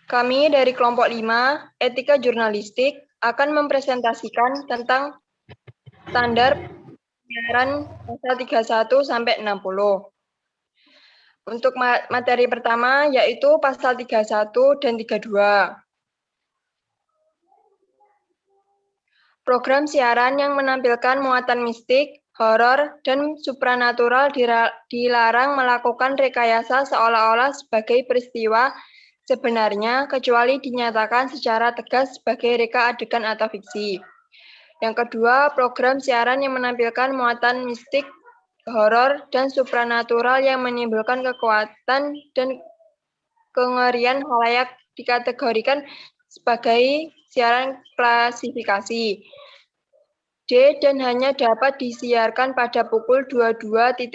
Kami dari kelompok 5, Etika Jurnalistik, akan mempresentasikan tentang standar penyiaran pasal 31 sampai 60. Untuk materi pertama yaitu pasal 31 dan 32. Program siaran yang menampilkan muatan mistik, horor, dan supranatural dilarang melakukan rekayasa seolah-olah sebagai peristiwa sebenarnya, kecuali dinyatakan secara tegas sebagai reka adegan atau fiksi. Yang kedua, program siaran yang menampilkan muatan mistik, horor, dan supranatural yang menimbulkan kekuatan dan kengerian khalayak dikategorikan sebagai siaran klasifikasi D dan hanya dapat disiarkan pada pukul 22.00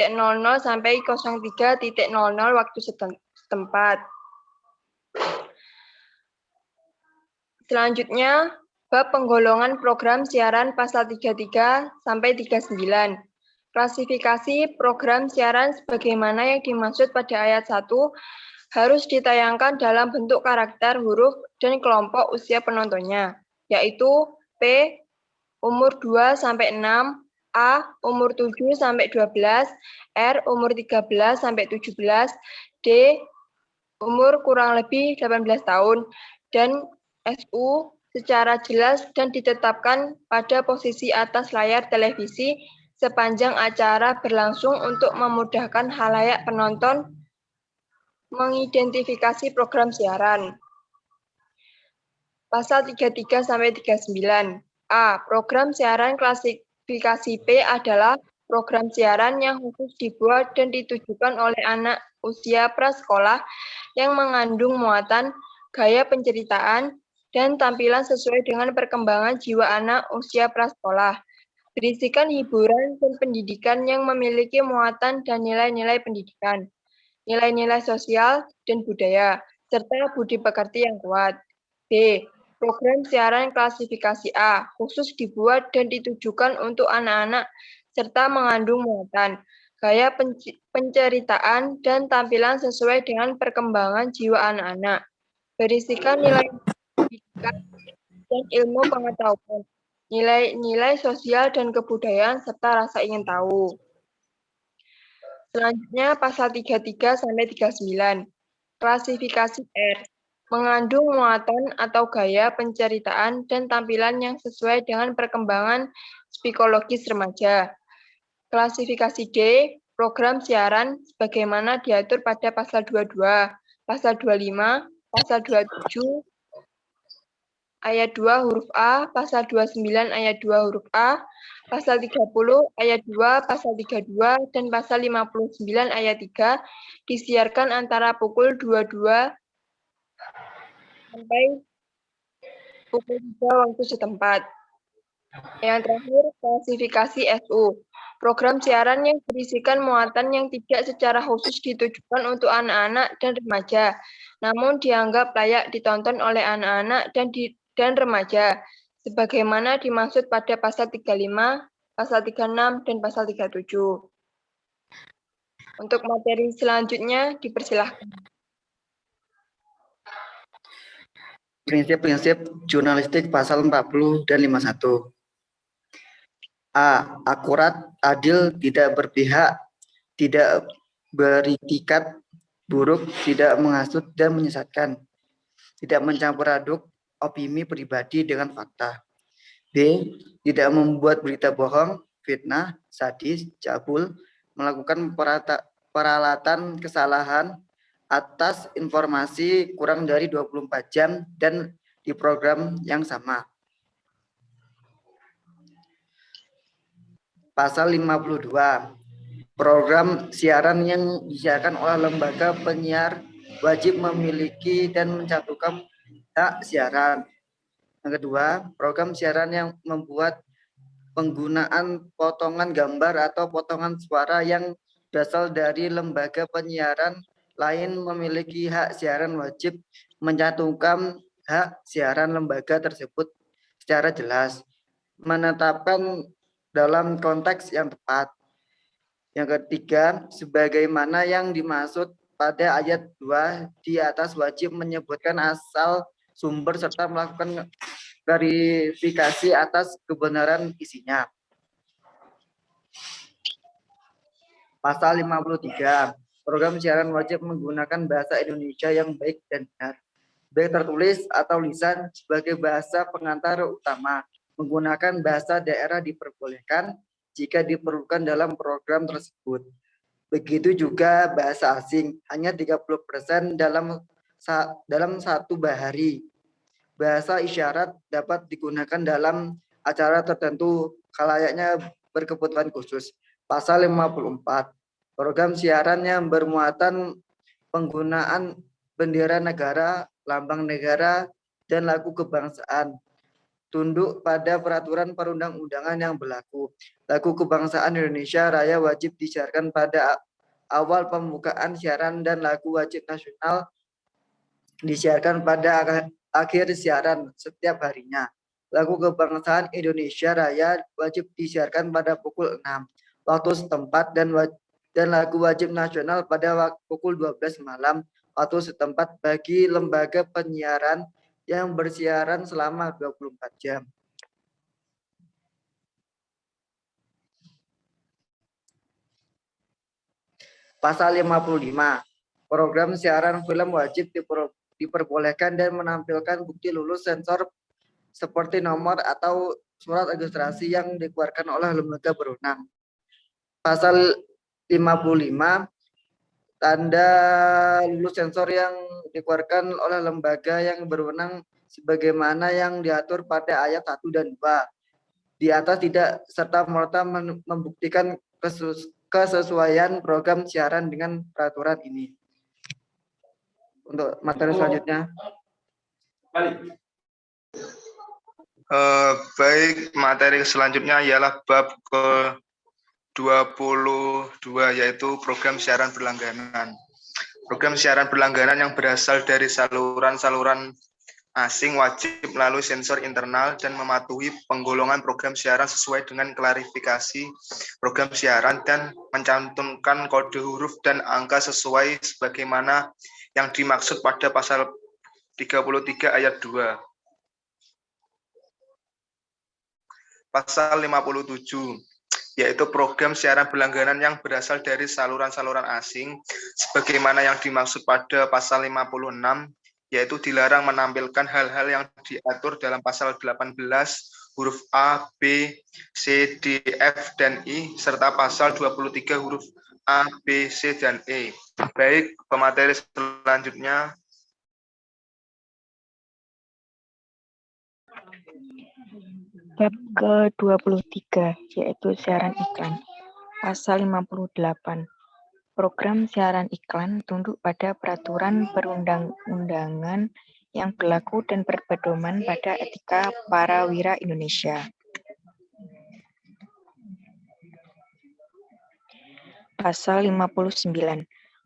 sampai 03.00 waktu setempat. Selanjutnya, bab penggolongan program siaran pasal 33 sampai 39. Klasifikasi program siaran sebagaimana yang dimaksud pada ayat 1 harus ditayangkan dalam bentuk karakter, huruf, dan kelompok usia penontonnya, yaitu P umur 2 sampai 6, A umur 7 sampai 12, R umur 13 sampai 17, D umur kurang lebih 18 tahun, dan SU secara jelas dan ditetapkan pada posisi atas layar televisi sepanjang acara berlangsung untuk memudahkan khalayak penonton mengidentifikasi program siaran. Pasal 33 sampai 39. A. Program siaran klasifikasi P adalah program siaran yang khusus dibuat dan ditujukan oleh anak usia prasekolah yang mengandung muatan, gaya penceritaan, dan tampilan sesuai dengan perkembangan jiwa anak usia prasekolah. Berisikan hiburan dan pendidikan yang memiliki muatan dan nilai-nilai pendidikan, nilai-nilai sosial dan budaya, serta budi pekerti yang kuat. B. Program siaran klasifikasi A, khusus dibuat dan ditujukan untuk anak-anak, serta mengandung muatan, gaya penceritaan, dan tampilan sesuai dengan perkembangan jiwa anak-anak. Berisikan nilai pendidikan dan ilmu pengetahuan, nilai-nilai sosial dan kebudayaan, serta rasa ingin tahu. Selanjutnya, pasal 33 sampai 39. Klasifikasi R. Mengandung muatan atau gaya penceritaan dan tampilan yang sesuai dengan perkembangan psikologis remaja. Klasifikasi D. Program siaran sebagaimana diatur pada pasal 22, pasal 25, pasal 27, ayat 2 huruf A, pasal 29 ayat 2 huruf A, pasal 30 ayat 2, pasal 32, dan pasal 59 ayat 3 disiarkan antara pukul 22 sampai pukul 3 waktu setempat. Yang terakhir, klasifikasi SU. Program siaran yang berisikan muatan yang tidak secara khusus ditujukan untuk anak-anak dan remaja, namun dianggap layak ditonton oleh anak-anak dan remaja, sebagaimana dimaksud pada pasal 35, pasal 36, dan pasal 37. Untuk materi selanjutnya, dipersilahkan. Prinsip-prinsip jurnalistik pasal 40 dan 51. A. Akurat, adil, tidak berpihak, tidak beritikat buruk, tidak menghasut dan menyesatkan, tidak mencampur aduk opini pribadi dengan fakta. B. Tidak membuat berita bohong, fitnah, sadis, cabul, melakukan peralatan kesalahan atas informasi kurang dari 24 jam dan di program yang sama. Pasal 52. Program siaran yang disiarkan oleh lembaga penyiar wajib memiliki dan mencantumkan hak siaran. Yang kedua, program siaran yang membuat penggunaan potongan gambar atau potongan suara yang berasal dari lembaga penyiaran lain memiliki hak siaran wajib mencantumkan hak siaran lembaga tersebut secara jelas, menetapkan dalam konteks yang tepat. Yang ketiga, sebagaimana yang dimaksud pada ayat 2 di atas wajib menyebutkan asal sumber serta melakukan verifikasi atas kebenaran isinya. Pasal 53, program siaran wajib menggunakan bahasa Indonesia yang baik dan benar, baik tertulis atau lisan sebagai bahasa pengantar utama. Menggunakan bahasa daerah diperbolehkan jika diperlukan dalam program tersebut. Begitu juga bahasa asing, hanya 30% dalam satu bahari. Bahasa isyarat dapat digunakan dalam acara tertentu kalayaknya berkebutuhan khusus. Pasal 54, program siaran yang bermuatan penggunaan bendera negara, lambang negara, dan lagu kebangsaan tunduk pada peraturan perundang-undangan yang berlaku. Lagu kebangsaan Indonesia Raya wajib disiarkan pada awal pembukaan siaran dan lagu wajib nasional disiarkan pada akhir siaran setiap harinya. Lagu kebangsaan Indonesia Raya wajib disiarkan pada pukul 6 waktu setempat dan lagu wajib nasional pada pukul 12 malam waktu setempat bagi lembaga penyiaran yang bersiaran selama 24 jam. Pasal 55, program siaran film wajib diperbolehkan dan menampilkan bukti lulus sensor seperti nomor atau surat registrasi yang dikeluarkan oleh lembaga berwenang. Pasal 55, tanda lulus sensor yang dikeluarkan oleh lembaga yang berwenang sebagaimana yang diatur pada ayat 1 dan 2. Di atas tidak serta-merta membuktikan kesesuaian program siaran dengan peraturan ini. Untuk materi selanjutnya. Baik, materi selanjutnya ialah bab ke-22, yaitu program siaran berlangganan. Program siaran berlangganan yang berasal dari saluran-saluran asing wajib melalui sensor internal dan mematuhi penggolongan program siaran sesuai dengan klarifikasi program siaran dan mencantumkan kode huruf dan angka sesuai sebagaimana yang dimaksud pada pasal 33 ayat 2. Pasal 57, yaitu program siaran berlangganan yang berasal dari saluran-saluran asing, sebagaimana yang dimaksud pada pasal 56, yaitu dilarang menampilkan hal-hal yang diatur dalam pasal 18, huruf A, B, C, D, F, dan I, serta pasal 23 huruf A, B, C, dan E. Baik, pemateri selanjutnya. Bab ke-23, yaitu siaran iklan. Pasal 58. Program siaran iklan tunduk pada peraturan perundang-undangan yang berlaku dan berpedoman pada etika para wira Indonesia. Pasal 59.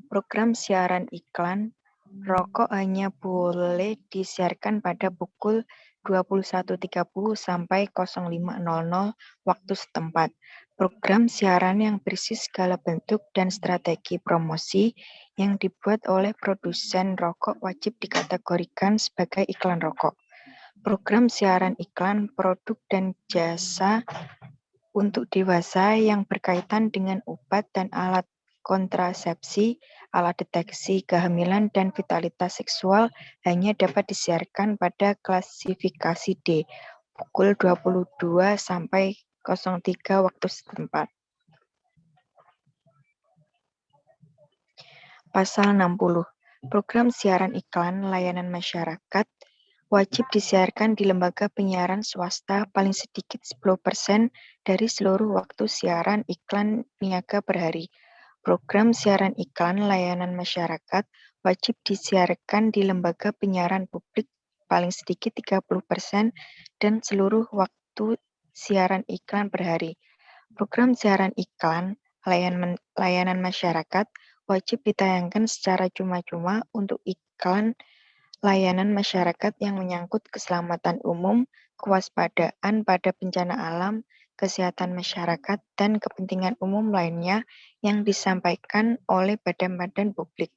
Program siaran iklan rokok hanya boleh disiarkan pada pukul 21.30 sampai 05.00 waktu setempat. Program siaran yang berisi segala bentuk dan strategi promosi yang dibuat oleh produsen rokok wajib dikategorikan sebagai iklan rokok. Program siaran iklan produk dan jasa untuk dewasa yang berkaitan dengan obat dan alat kontrasepsi, alat deteksi kehamilan dan vitalitas seksual hanya dapat disiarkan pada klasifikasi D, pukul 22 sampai 03 waktu setempat. Pasal 60. Program siaran iklan layanan masyarakat wajib disiarkan di lembaga penyiaran swasta paling sedikit 10% dari seluruh waktu siaran iklan niaga per hari. Program siaran iklan layanan masyarakat wajib disiarkan di lembaga penyiaran publik paling sedikit 30% dan seluruh waktu siaran iklan per hari. Program siaran iklan layanan masyarakat wajib ditayangkan secara cuma-cuma untuk iklan layanan masyarakat yang menyangkut keselamatan umum, kewaspadaan pada bencana alam, kesehatan masyarakat, dan kepentingan umum lainnya yang disampaikan oleh badan-badan publik.